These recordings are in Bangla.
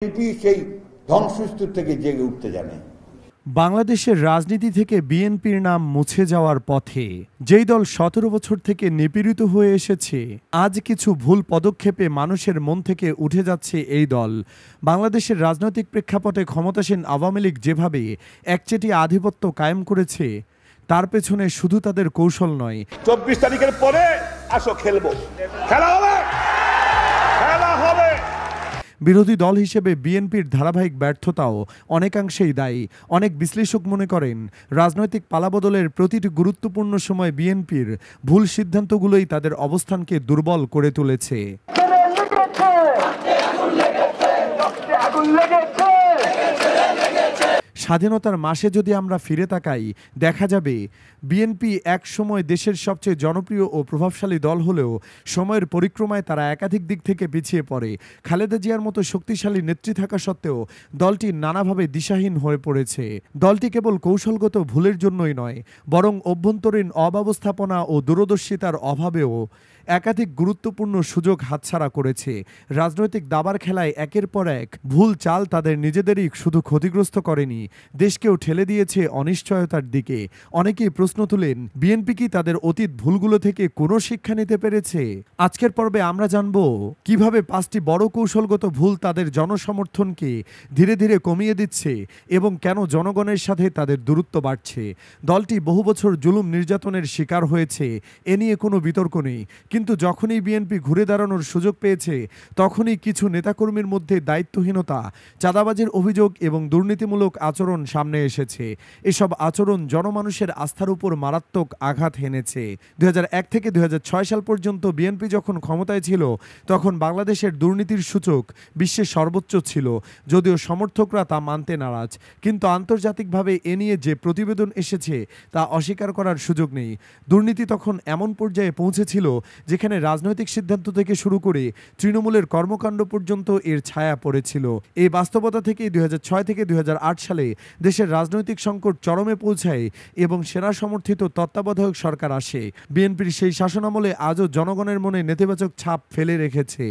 বিএনপি সেই ধ্বংসস্তূপ থেকে জেগে উঠতে জানে। বাংলাদেশের রাজনীতি থেকে বিএনপির নাম মুছে যাওয়ার পথে যেই দল ১৭ বছর থেকে নিপীড়িত হয়ে এসেছে, আজ কিছু ভুল পদক্ষেপে মানুষের মন থেকে উঠে যাচ্ছে এই দল। বাংলাদেশের রাজনৈতিক প্রেক্ষাপটে ক্ষমতাসীন আওয়ামী লীগ যেভাবে একচেটিয়া আধিপত্য কায়েম করেছে, তার পেছনে শুধু তাদের কৌশল নয়। ২৪ তারিখের পরে আসো খেলবো, খেলা হবে, খেলা হবে। বিরোধী দল হিসেবে বিএনপির ধারাবাহিক ব্যর্থতাও অনেকাংশেই দায়ী। অনেক বিশ্লেষক মনে করেন, রাজনৈতিক পালাবদলের প্রতিটি গুরুত্বপূর্ণ সময় বিএনপির ভুল সিদ্ধান্তগুলোই তাদের অবস্থানকে দুর্বল করে তুলেছে। স্বাধীনতার মাসে যদি আমরা ফিরে তাকাই, দেখা যাবে বিএনপি এক সময় দেশের সবচেয়ে জনপ্রিয় ও প্রভাবশালী দল হলেও সময়ের পরিক্রমায় তারা একাধিক দিক থেকে পিছিয়ে পড়ে। খালেদা জিয়ার মতো শক্তিশালী নেত্রী থাকা সত্ত্বেও দলটি নানাভাবে দিশাহীন হয়ে পড়েছে। দলটি কেবল কৌশলগত ভুলের জন্যই নয়, বরং অভ্যন্তরীণ অব্যবস্থাপনা ও দূরদর্শিতার অভাবেও একাধিক গুরুত্বপূর্ণ সুযোগ হাতছাড়া করেছে। রাজনৈতিক দাবার খেলায় একের পর এক ভুল চাল তাদের নিজেদেরই শুধু ক্ষতিগ্রস্ত করেনি, দেশকেও ঠেলে দিয়েছে অনিশ্চয়তার দিকে। অনেকেই প্রশ্ন তুলেন, বিএনপি কি তাদের অতীত ভুলগুলো থেকে কোনো শিক্ষা নিতে পেরেছে? আজকের পর্বে আমরা জানব কিভাবে ৫টি বড় কৌশলগত ভুল তাদের জনসমর্থনকে ধীরে ধীরে কমিয়ে দিচ্ছে এবং কেন জনগণের সাথে তাদের দূরত্ব বাড়ছে। দলটি বহু বছর জুলুম নির্যাতনের শিকার হয়েছে, এ নিয়ে কোনো বিতর্ক নেই। কিন্তু যখনই বিএনপি ঘুরে দাঁড়ানোর সুযোগ পেয়েছে, তখনই কিছু নেতাকর্মীর মধ্যে দায়িত্বহীনতা, চাঁদাবাজির অভিযোগ এবং দুর্নীতিমূলক আচরণ সামনে এসেছে। এসব আচরণ জনমানুষের আস্থার উপর মারাত্মক আঘাত হেনেছে। ২০০১ থেকে ২০০৬ সাল পর্যন্ত বিএনপি যখন ক্ষমতায় ছিল, তখন বাংলাদেশের দুর্নীতির সূচক বিশ্বের সর্বোচ্চ ছিল, যদিও সমর্থকরা তা মানতে নারাজ। কিন্তু আন্তর্জাতিকভাবে এ নিয়ে যে প্রতিবেদন এসেছে তা অস্বীকার করার সুযোগ নেই। দুর্নীতি তখন এমন পর্যায়ে পৌঁছেছিল যেখানে রাজনৈতিক সিদ্ধান্ত থেকে শুরু করে তৃণমূলের কর্মকাণ্ড পর্যন্ত এর ছায়া পড়েছিল। এই বাস্তবতা থেকে ২০০৬ থেকে ২০০৮ সালে দেশের রাজনৈতিক সংকট চরমে পৌঁছায় এবং সেনা সমর্থিত তত্ত্বাবধায়ক সরকার আসে। বিএনপির সেই শাসনামলে আজও জনগণের মনে নেতিবাচক ছাপ ফেলে রেখেছে।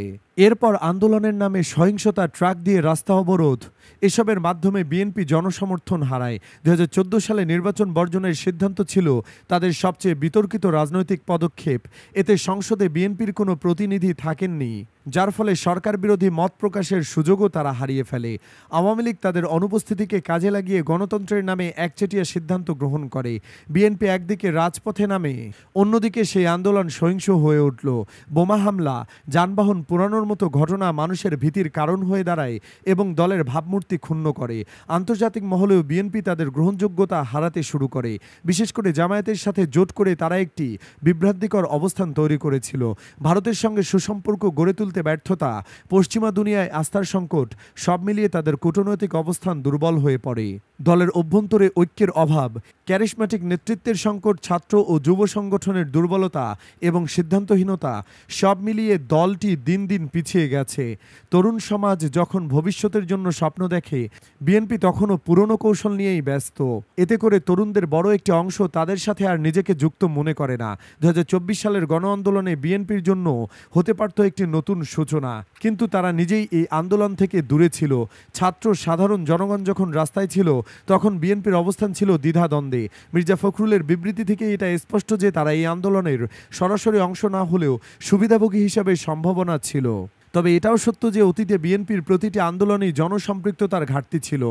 এরপর আন্দোলনের নামে সহিংসতা, ট্রাক দিয়ে রাস্তা অবরোধ, এসবের মাধ্যমে বিএনপি জনসমর্থন হারায়। ২০১৪ সালে নির্বাচন বর্জনের সিদ্ধান্ত ছিল তাদের সবচেয়ে বিতর্কিত রাজনৈতিক পদক্ষেপ। এতে সংসদে বিএনপির কোনো প্রতিনিধি থাকেননি, যার ফলে সরকার বিরোধী মত প্রকাশের সুযোগও তারা হারিয়ে ফেলে। আওয়ামী লীগ তাদের অনুপস্থিতিকে কাজে লাগিয়ে গণতন্ত্রের নামে একচেটিয়া সিদ্ধান্ত গ্রহণ করে। বিএনপি একদিকে রাজপথে নামে, অন্যদিকে সেই আন্দোলন সহিংস হয়ে উঠল। বোমা হামলা, যানবাহন পোড়ানোর মতো ঘটনা মানুষের ভীতির কারণ হয়ে দাঁড়ায় এবং দলের ভাবমূর্তি ক্ষুণ্ণ করে। আন্তর্জাতিক মহলেও বিএনপি তাদের গ্রহণযোগ্যতা হারাতে শুরু করে। বিশেষ করে জামায়াতের সাথে জোট করে তারা একটি বিভ্রান্তিকর অবস্থান তৈরি করেছিল। ভারতের সঙ্গে সুসম্পর্ক গড়ে তুলতে ব্যর্থতা, পশ্চিমা দুনিয়ায় আস্থার সংকট, সব মিলিয়ে তাদের কূটনৈতিক অবস্থান দুর্বল হয়ে পড়ে। দলের অভ্যন্তরে ঐক্যের অভাব, ক্যারিসম্যাটিক নেতৃত্বের সংকট, ছাত্র ও যুব সংগঠনের দুর্বলতা এবং সিদ্ধান্তহীনতা, সব মিলিয়ে দলটি দিন দিন পিছিয়ে গেছে। তরুণ সমাজ যখন ভবিষ্যতের জন্য স্বপ্ন দেখে, বিএনপি তখনও পুরনো কৌশল নিয়েই ব্যস্ত। এতে করে তরুণদের বড় একটি অংশ তাদের সাথে আর নিজেকে যুক্ত মনে করে না। ২০২৪ সালের গণ আন্দোলনে বিএনপির জন্য হতে পারত একটি নতুন সূচনা, কিন্তু তারা নিজেই এই আন্দোলন থেকে দূরে ছিল। ছাত্র, সাধারণ জনগণ যখন রাস্তায় ছিল, তখন বিএনপির অবস্থান ছিল দ্বিধাদ্বন্দ্বে। মির্জা ফখরুলের বিবৃতি থেকে এটা স্পষ্ট যে তারা এই আন্দোলনের সরাসরি অংশ না হলেও সুবিধাভোগী হিসাবে সম্ভাবনা ছিল। তবে এটাও সত্য যে অতীতে বিএনপির প্রতিটি আন্দোলনেই জনসম্পৃক্ততার ঘাটতি ছিল।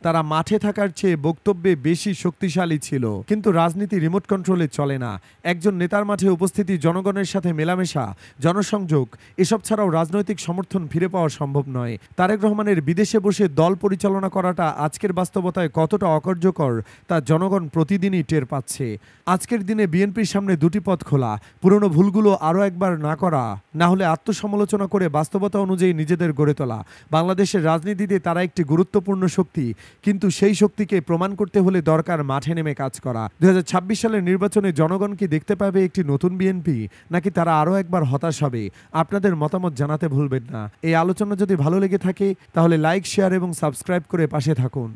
তারা মাঠে থাকার চেয়ে বক্তব্যে বেশি শক্তিশালী ছিল। কিন্তু রাজনীতি রিমোট কন্ট্রোলে চলে না। একজন নেতার মাঠে উপস্থিতি, জনগণের সাথে মেলামেশা, জনসংযোগ, এসব ছাড়াও রাজনৈতিক সমর্থন ফিরে পাওয়া সম্ভব নয়। তারেক রহমানের বিদেশে বসে দল পরিচালনা করাটা আজকের বাস্তবতায় কতটা অকার্যকর তা জনগণ প্রতিদিনই টের পাচ্ছে। আজকের দিনে বিএনপির সামনে দুটি পথ খোলা: পুরনো ভুলগুলো আরও একবার না করা, না হলে আত্মসমালোচনা করে বাস্তবতা অনুযায়ী নিজেদের গড়ে তোলা। বাংলাদেশের রাজনীতিতে তারা একটি গুরুত্বপূর্ণ শক্তি, কিন্তু সেই শক্তিকে প্রমাণ করতে হলে দরকার মাঠে নেমে কাজ করা। ২০২৬ সালের নির্বাচনে জনগণ কি দেখতে পাবে একটি নতুন বিএনপি, নাকি তারা আরও একবার হতাশ হবে? আপনাদের মতামত জানাতে ভুলবেন না। এই আলোচনা যদি ভালো লেগে থাকে তাহলে লাইক, শেয়ার এবং সাবস্ক্রাইব করে পাশে থাকুন।